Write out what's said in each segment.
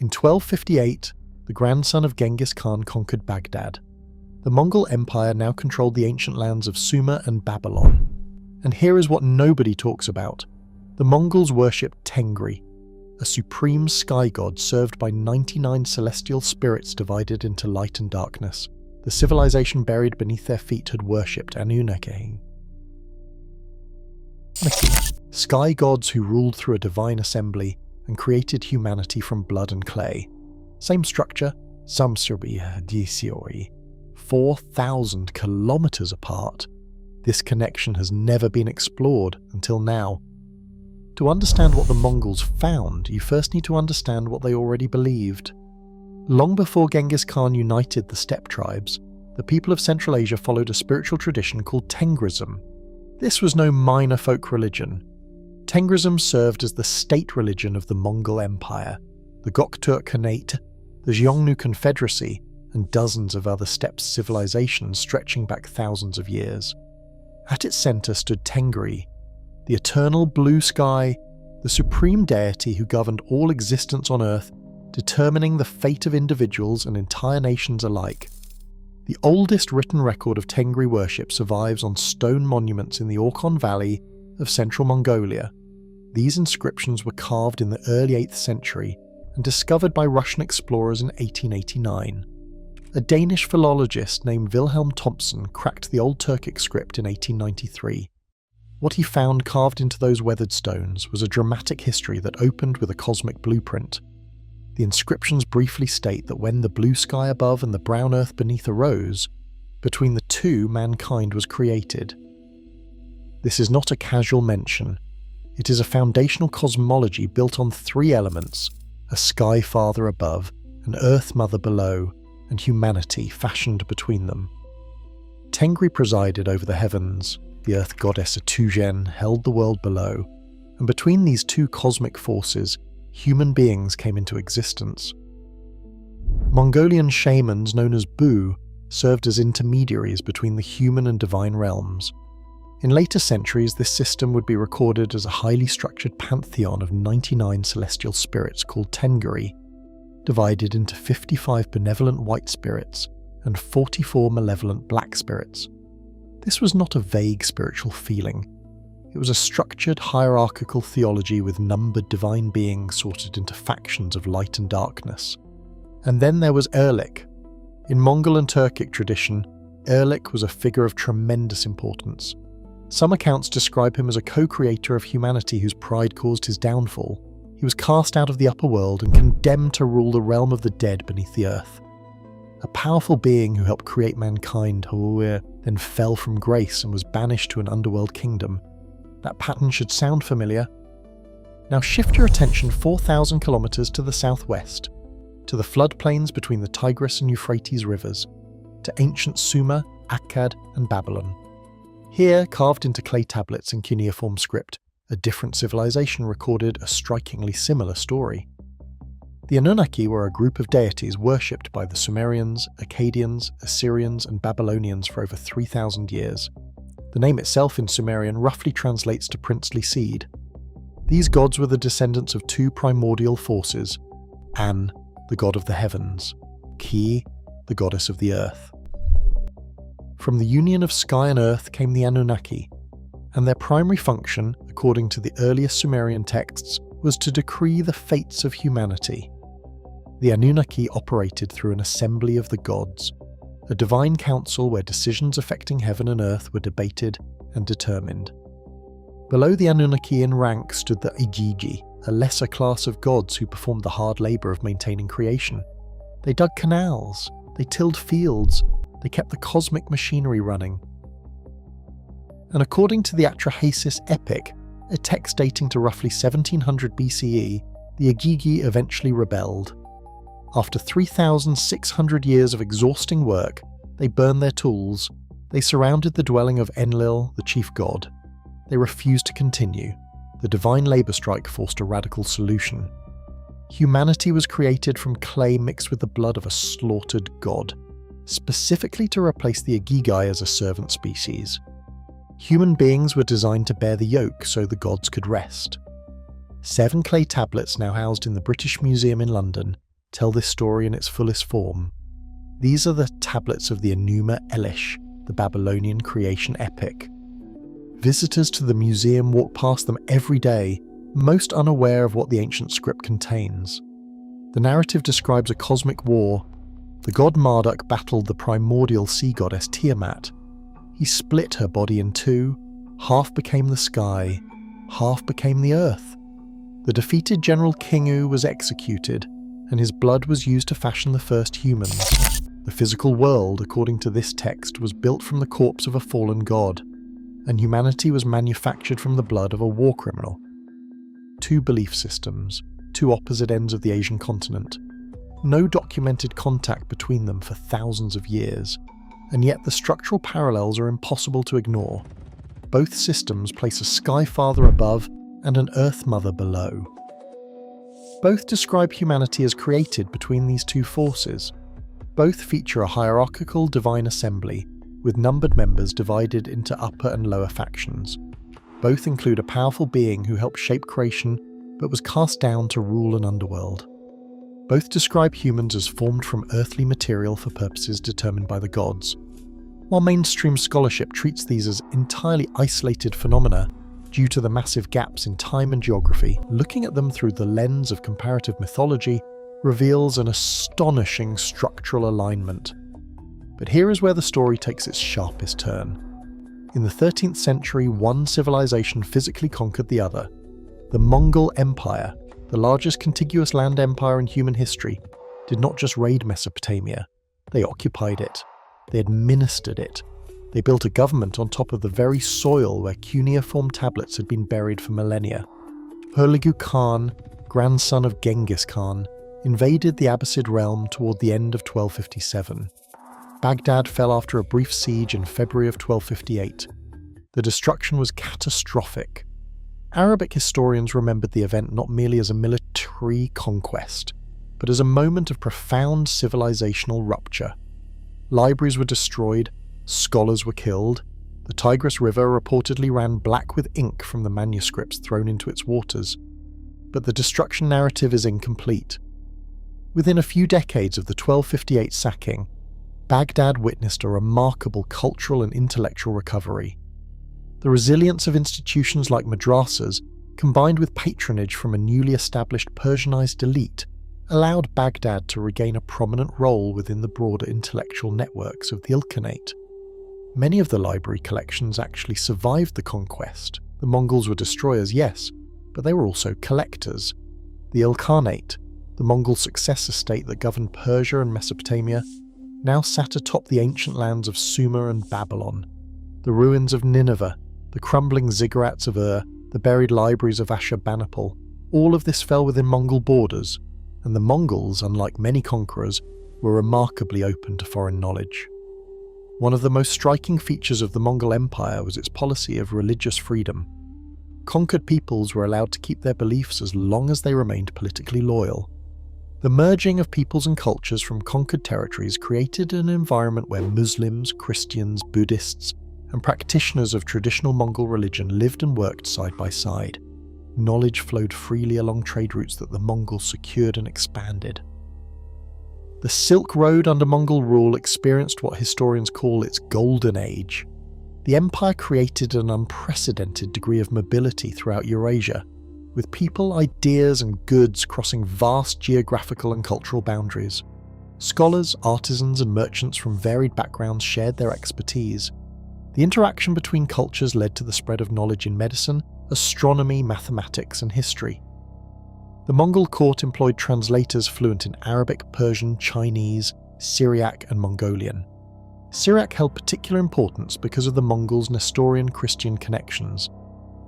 In 1258, the grandson of Genghis Khan conquered Baghdad. The Mongol Empire now controlled the ancient lands of Sumer and Babylon. And here is what nobody talks about. The Mongols worshipped Tengri, a supreme sky god served by 99 celestial spirits divided into light and darkness. The civilization buried beneath their feet had worshipped Anunnaki, sky gods who ruled through a divine assembly and created humanity from blood and clay. Same structure, some 4,000 kilometers apart. This connection has never been explored until now. To understand what the Mongols found, you first need to understand what they already believed. Long before Genghis Khan united the steppe tribes, the people of Central Asia followed a spiritual tradition called Tengrism. This was no minor folk religion. Tengrism served as the state religion of the Mongol Empire, the Gokturk Khanate, the Xiongnu Confederacy, and dozens of other steppe civilizations stretching back thousands of years. At its center stood Tengri, the eternal blue sky, the supreme deity who governed all existence on Earth, determining the fate of individuals and entire nations alike. The oldest written record of Tengri worship survives on stone monuments in the Orkhon Valley of central Mongolia. These inscriptions were carved in the early 8th century and discovered by Russian explorers in 1889. A Danish philologist named Wilhelm Thompson cracked the Old Turkic script in 1893. What he found carved into those weathered stones was a dramatic history that opened with a cosmic blueprint. The inscriptions briefly state that when the blue sky above and the brown earth beneath arose, between the two mankind was created. This is not a casual mention. It is a foundational cosmology built on three elements: a sky father above, an earth mother below, and humanity fashioned between them. Tengri presided over the heavens, the earth goddess Atujen held the world below, and between these two cosmic forces, human beings came into existence. Mongolian shamans known as Bu served as intermediaries between the human and divine realms. In later centuries, this system would be recorded as a highly structured pantheon of 99 celestial spirits called Tengri, divided into 55 benevolent white spirits and 44 malevolent black spirits. This was not a vague spiritual feeling. It was a structured hierarchical theology with numbered divine beings sorted into factions of light and darkness. And then there was Erlik. In Mongol and Turkic tradition, Erlik was a figure of tremendous importance. Some accounts describe him as a co-creator of humanity whose pride caused his downfall. He was cast out of the upper world and condemned to rule the realm of the dead beneath the earth. A powerful being who helped create mankind, then fell from grace and was banished to an underworld kingdom. That pattern should sound familiar. Now shift your attention 4,000 kilometers to the southwest, to the floodplains between the Tigris and Euphrates rivers, to ancient Sumer, Akkad, and Babylon. Here, carved into clay tablets in cuneiform script, a different civilization recorded a strikingly similar story. The Anunnaki were a group of deities worshipped by the Sumerians, Akkadians, Assyrians, and Babylonians for over 3,000 years. The name itself in Sumerian roughly translates to princely seed. These gods were the descendants of two primordial forces: An, the god of the heavens; Ki, the goddess of the earth. From the union of sky and earth came the Anunnaki, and their primary function, according to the earliest Sumerian texts, was to decree the fates of humanity. The Anunnaki operated through an assembly of the gods, a divine council where decisions affecting heaven and earth were debated and determined. Below the Anunnaki in rank stood the Igigi, a lesser class of gods who performed the hard labour of maintaining creation. They dug canals, they tilled fields, they kept the cosmic machinery running. And according to the Atrahasis epic, a text dating to roughly 1700 BCE, the Igigi eventually rebelled. After 3,600 years of exhausting work, they burned their tools, they surrounded the dwelling of Enlil, the chief god. They refused to continue. The divine labour strike forced a radical solution. Humanity was created from clay mixed with the blood of a slaughtered god, specifically to replace the Igigi as a servant species. Human beings were designed to bear the yoke so the gods could rest. 7 clay tablets now housed in the British Museum in London tell this story in its fullest form. These are the tablets of the Enuma Elish, the Babylonian creation epic. Visitors to the museum walk past them every day, most unaware of what the ancient script contains. The narrative describes a cosmic war. The god Marduk battled the primordial sea goddess Tiamat. He split her body in two, half became the sky, half became the earth. The defeated General Kingu was executed, and his blood was used to fashion the first humans. The physical world, according to this text, was built from the corpse of a fallen god, and humanity was manufactured from the blood of a war criminal. Two belief systems, two opposite ends of the Asian continent. No documented contact between them for thousands of years, and yet the structural parallels are impossible to ignore. Both systems place a sky father above and an earth mother below. Both describe humanity as created between these two forces. Both feature a hierarchical divine assembly, with numbered members divided into upper and lower factions. Both include a powerful being who helped shape creation, but was cast down to rule an underworld. Both describe humans as formed from earthly material for purposes determined by the gods. While mainstream scholarship treats these as entirely isolated phenomena due to the massive gaps in time and geography, looking at them through the lens of comparative mythology reveals an astonishing structural alignment. But here is where the story takes its sharpest turn. In the 13th century, one civilization physically conquered the other. The Mongol Empire, the largest contiguous land empire in human history, did not just raid Mesopotamia. They occupied it. They administered it. They built a government on top of the very soil where cuneiform tablets had been buried for millennia. Hulegu Khan, grandson of Genghis Khan, invaded the Abbasid realm toward the end of 1257. Baghdad fell after a brief siege in February of 1258. The destruction was catastrophic. Arabic historians remembered the event not merely as a military conquest, but as a moment of profound civilizational rupture. Libraries were destroyed, scholars were killed. The Tigris River reportedly ran black with ink from the manuscripts thrown into its waters. But the destruction narrative is incomplete. Within a few decades of the 1258 sacking, Baghdad witnessed a remarkable cultural and intellectual recovery. The resilience of institutions like madrasas, combined with patronage from a newly established Persianized elite, allowed Baghdad to regain a prominent role within the broader intellectual networks of the Ilkhanate. Many of the library collections actually survived the conquest. The Mongols were destroyers, yes, but they were also collectors. The Ilkhanate, the Mongol successor state that governed Persia and Mesopotamia, now sat atop the ancient lands of Sumer and Babylon. The ruins of Nineveh, the crumbling ziggurats of Ur, the buried libraries of Ashurbanipal, all of this fell within Mongol borders, and the Mongols, unlike many conquerors, were remarkably open to foreign knowledge. One of the most striking features of the Mongol Empire was its policy of religious freedom. Conquered peoples were allowed to keep their beliefs as long as they remained politically loyal. The merging of peoples and cultures from conquered territories created an environment where Muslims, Christians, Buddhists, and practitioners of traditional Mongol religion lived and worked side by side. Knowledge flowed freely along trade routes that the Mongols secured and expanded. The Silk Road under Mongol rule experienced what historians call its golden age. The empire created an unprecedented degree of mobility throughout Eurasia, with people, ideas, and goods crossing vast geographical and cultural boundaries. Scholars, artisans, and merchants from varied backgrounds shared their expertise. The interaction between cultures led to the spread of knowledge in medicine, astronomy, mathematics, and history. The Mongol court employed translators fluent in Arabic, Persian, Chinese, Syriac, and Mongolian. Syriac held particular importance because of the Mongols' Nestorian Christian connections,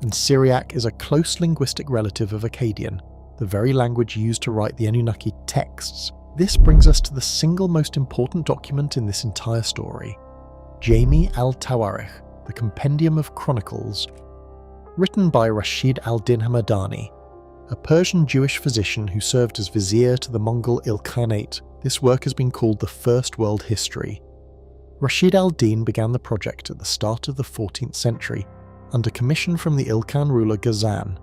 and Syriac is a close linguistic relative of Akkadian, the very language used to write the Anunnaki texts. This brings us to the single most important document in this entire story, Jami al-Tawarikh, the Compendium of Chronicles. Written by Rashid al-Din Hamadani, a Persian Jewish physician who served as vizier to the Mongol Ilkhanate, this work has been called the First World History. Rashid al-Din began the project at the start of the 14th century, under commission from the Ilkhan ruler Ghazan.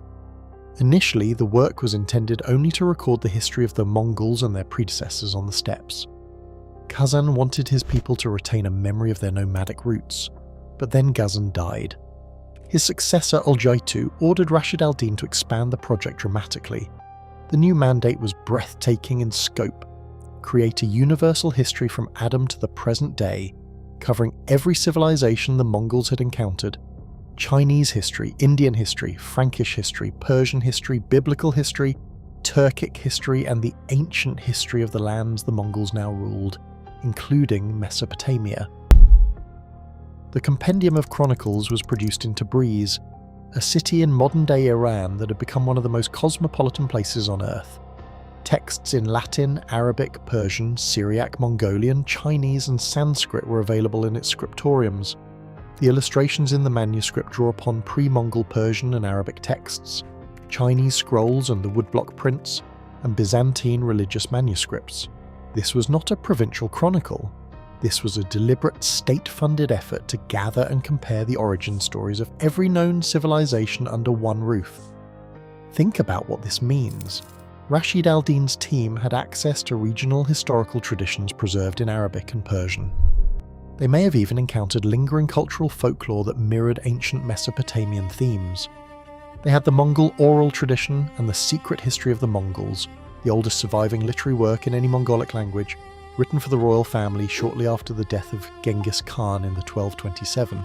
Initially, the work was intended only to record the history of the Mongols and their predecessors on the steppes. Kazan wanted his people to retain a memory of their nomadic roots, but then Ghazan died. His successor Oljaitu ordered Rashid al-Din to expand the project dramatically. The new mandate was breathtaking in scope: create a universal history from Adam to the present day, covering every civilization the Mongols had encountered: Chinese history, Indian history, Frankish history, Persian history, biblical history, Turkic history, and the ancient history of the lands the Mongols now ruled, including Mesopotamia. The Compendium of Chronicles was produced in Tabriz, a city in modern-day Iran that had become one of the most cosmopolitan places on Earth. Texts in Latin, Arabic, Persian, Syriac, Mongolian, Chinese, and Sanskrit were available in its scriptoriums. The illustrations in the manuscript draw upon pre-Mongol Persian and Arabic texts, Chinese scrolls and the woodblock prints, and Byzantine religious manuscripts. This was not a provincial chronicle. This was a deliberate state-funded effort to gather and compare the origin stories of every known civilization under one roof. Think about what this means. Rashid al-Din's team had access to regional historical traditions preserved in Arabic and Persian. They may have even encountered lingering cultural folklore that mirrored ancient Mesopotamian themes. They had the Mongol oral tradition and the secret history of the Mongols, the oldest surviving literary work in any Mongolic language, written for the royal family shortly after the death of Genghis Khan in the 1227.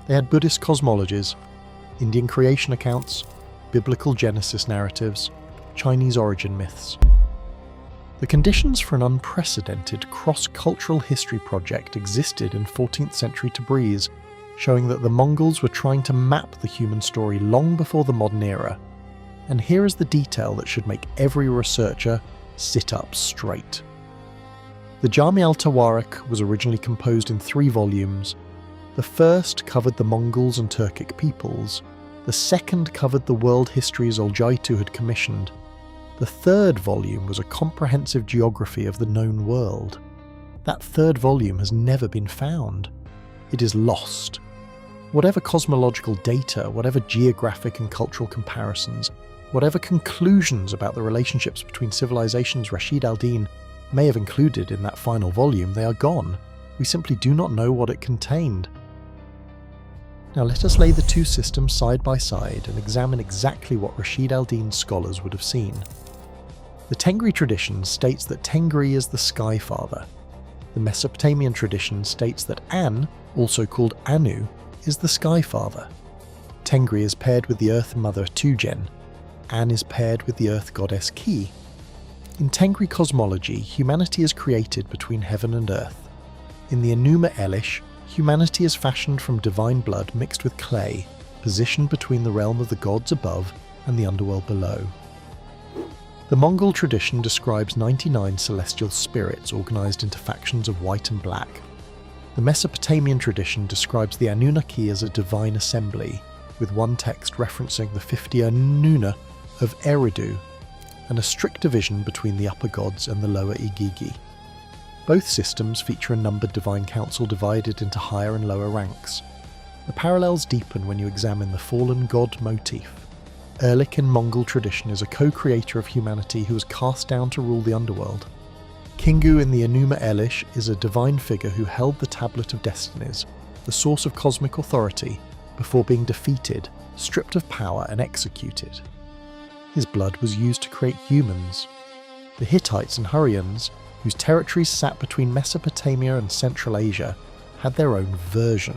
They had Buddhist cosmologies, Indian creation accounts, biblical Genesis narratives, Chinese origin myths. The conditions for an unprecedented cross-cultural history project existed in 14th century Tabriz, showing that the Mongols were trying to map the human story long before the modern era. And here is the detail that should make every researcher sit up straight. The Jami al-Tawarik was originally composed in 3 volumes. The first covered the Mongols and Turkic peoples. The second covered the world histories Oljaitu had commissioned. The third volume was a comprehensive geography of the known world. That third volume has never been found. It is lost. Whatever cosmological data, whatever geographic and cultural comparisons, whatever conclusions about the relationships between civilizations Rashid al-Din may have included in that final volume, they are gone. We simply do not know what it contained. Now let us lay the two systems side by side and examine exactly what Rashid al-Din's scholars would have seen. The Tengri tradition states that Tengri is the Sky Father. The Mesopotamian tradition states that An, also called Anu, is the Sky Father. Tengri is paired with the Earth Mother Tujen. An is paired with the Earth Goddess Ki. In Tengri cosmology, humanity is created between heaven and earth. In the Enuma Elish, humanity is fashioned from divine blood mixed with clay, positioned between the realm of the gods above and the underworld below. The Mongol tradition describes 99 celestial spirits organized into factions of white and black. The Mesopotamian tradition describes the Anunnaki as a divine assembly, with one text referencing the 50 Anunna of Eridu, and a strict division between the upper gods and the lower Igigi. Both systems feature a numbered divine council divided into higher and lower ranks. The parallels deepen when you examine the fallen god motif. Erlik in Mongol tradition is a co-creator of humanity who was cast down to rule the underworld. Kingu in the Enuma Elish is a divine figure who held the Tablet of Destinies, the source of cosmic authority, before being defeated, stripped of power and executed. His blood was used to create humans. The Hittites and Hurrians, whose territories sat between Mesopotamia and Central Asia, had their own version.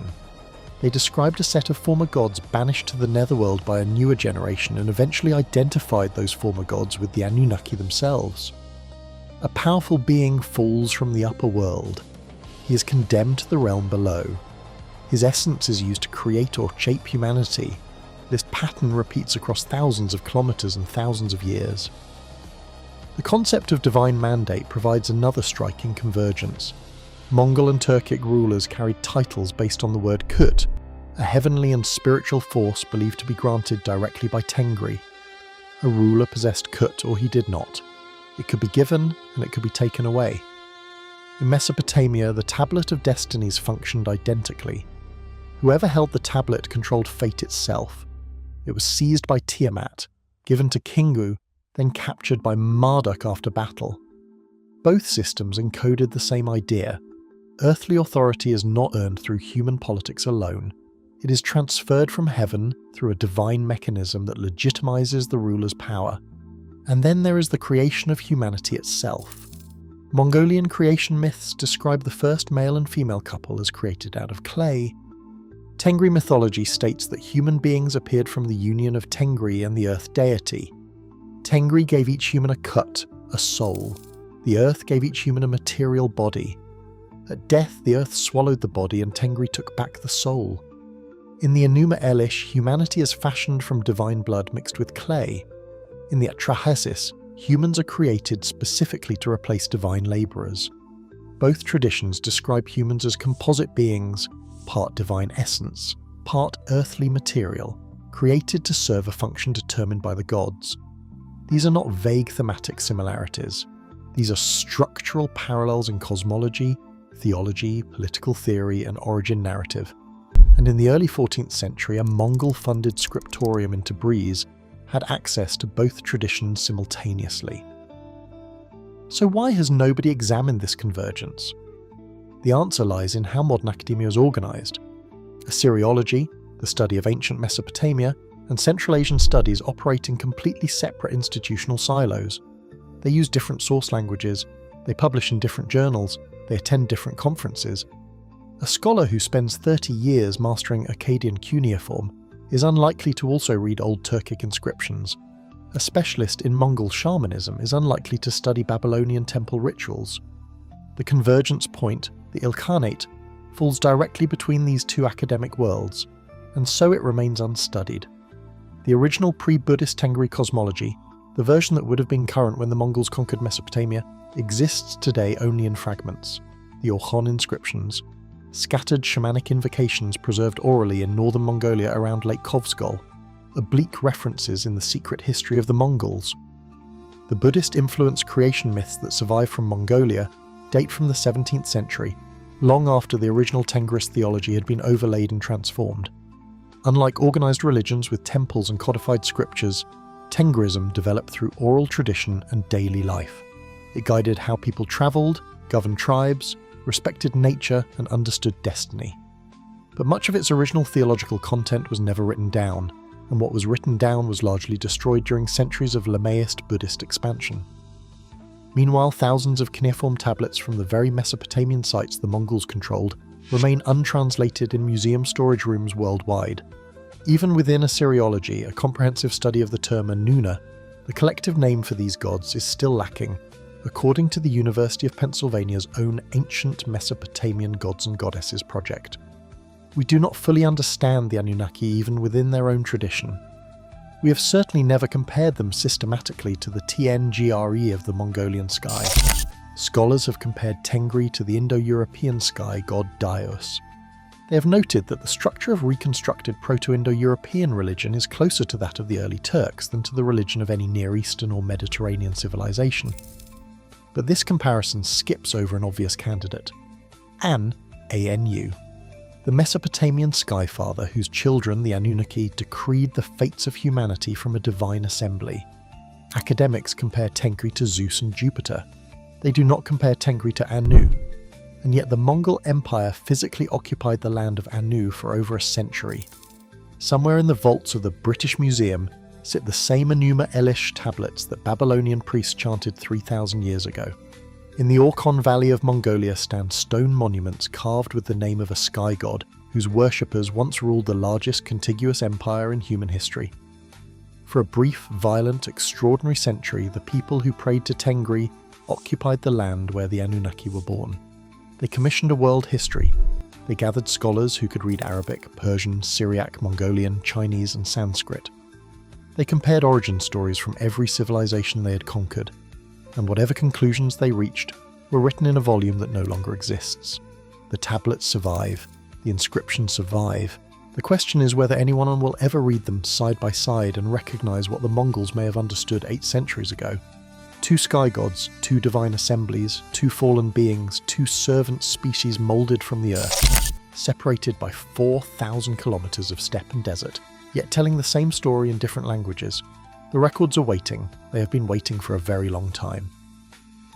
They described a set of former gods banished to the netherworld by a newer generation and eventually identified those former gods with the Anunnaki themselves. A powerful being falls from the upper world. He is condemned to the realm below. His essence is used to create or shape humanity. This pattern repeats across thousands of kilometers and thousands of years. The concept of divine mandate provides another striking convergence. Mongol and Turkic rulers carried titles based on the word Kut, a heavenly and spiritual force believed to be granted directly by Tengri. A ruler possessed Kut or he did not. It could be given and it could be taken away. In Mesopotamia, the Tablet of Destinies functioned identically. Whoever held the tablet controlled fate itself. It was seized by Tiamat, given to Kingu, then captured by Marduk after battle. Both systems encoded the same idea. Earthly authority is not earned through human politics alone. It is transferred from heaven through a divine mechanism that legitimizes the ruler's power. And then there is the creation of humanity itself. Mongolian creation myths describe the first male and female couple as created out of clay. Tengri mythology states that human beings appeared from the union of Tengri and the earth deity. Tengri gave each human a cut, a soul. The earth gave each human a material body. At death, the earth swallowed the body and Tengri took back the soul. In the Enuma Elish, humanity is fashioned from divine blood mixed with clay. In the Atrahasis, humans are created specifically to replace divine labourers. Both traditions describe humans as composite beings, part divine essence, part earthly material, created to serve a function determined by the gods. These are not vague thematic similarities. These are structural parallels in cosmology, theology, political theory, and origin narrative. And in the early 14th century, a Mongol-funded scriptorium in Tabriz had access to both traditions simultaneously. So why has nobody examined this convergence? The answer lies in how modern academia is organised. Assyriology, the study of ancient Mesopotamia, and Central Asian studies operate in completely separate institutional silos. They use different source languages, they publish in different journals, they attend different conferences. A scholar who spends 30 years mastering Akkadian cuneiform is unlikely to also read old Turkic inscriptions. A specialist in Mongol shamanism is unlikely to study Babylonian temple rituals. The convergence point, the Ilkhanate, falls directly between these two academic worlds, and so it remains unstudied. The original pre-Buddhist Tengri cosmology, the version that would have been current when the Mongols conquered Mesopotamia, exists today only in fragments. The Orkhon inscriptions, scattered shamanic invocations preserved orally in northern Mongolia around Lake Kovsgol, oblique references in the secret history of the Mongols. The Buddhist-influenced creation myths that survive from Mongolia date from the 17th century, long after the original Tengris theology had been overlaid and transformed. Unlike organised religions with temples and codified scriptures, Tengrism developed through oral tradition and daily life. It guided how people travelled, governed tribes, respected nature, and understood destiny. But much of its original theological content was never written down, and what was written down was largely destroyed during centuries of Lamaist Buddhist expansion. Meanwhile, thousands of cuneiform tablets from the very Mesopotamian sites the Mongols controlled remain untranslated in museum storage rooms worldwide. Even within Assyriology, a comprehensive study of the term Anuna, the collective name for these gods is still lacking, according to the University of Pennsylvania's own Ancient Mesopotamian Gods and Goddesses project. We do not fully understand the Anunnaki even within their own tradition. We have certainly never compared them systematically to the Tngri of the Mongolian sky. Scholars have compared Tengri to the Indo-European sky god Daios. They have noted that the structure of reconstructed Proto-Indo-European religion is closer to that of the early Turks than to the religion of any Near Eastern or Mediterranean civilization. But this comparison skips over an obvious candidate. Anu, the Mesopotamian skyfather whose children, the Anunnaki, decreed the fates of humanity from a divine assembly. Academics compare Tengri to Zeus and Jupiter. They do not compare Tengri to Anu. And yet the Mongol Empire physically occupied the land of Anu for over a century. Somewhere in the vaults of the British Museum sit the same Enuma Elish tablets that Babylonian priests chanted 3,000 years ago. In the Orkhon Valley of Mongolia stand stone monuments carved with the name of a sky god whose worshippers once ruled the largest contiguous empire in human history. For a brief, violent, extraordinary century, the people who prayed to Tengri occupied the land where the Anunnaki were born. They commissioned a world history. They gathered scholars who could read Arabic, Persian, Syriac, Mongolian, Chinese, and Sanskrit. They compared origin stories from every civilization they had conquered, and whatever conclusions they reached were written in a volume that no longer exists. The tablets survive, the inscriptions survive. The question is whether anyone will ever read them side by side and recognize what the Mongols may have understood 8 centuries ago. 2 sky gods, 2 divine assemblies, 2 fallen beings, 2 servant species moulded from the earth, separated by 4,000 kilometers of steppe and desert, yet telling the same story in different languages. The records are waiting. They have been waiting for a very long time.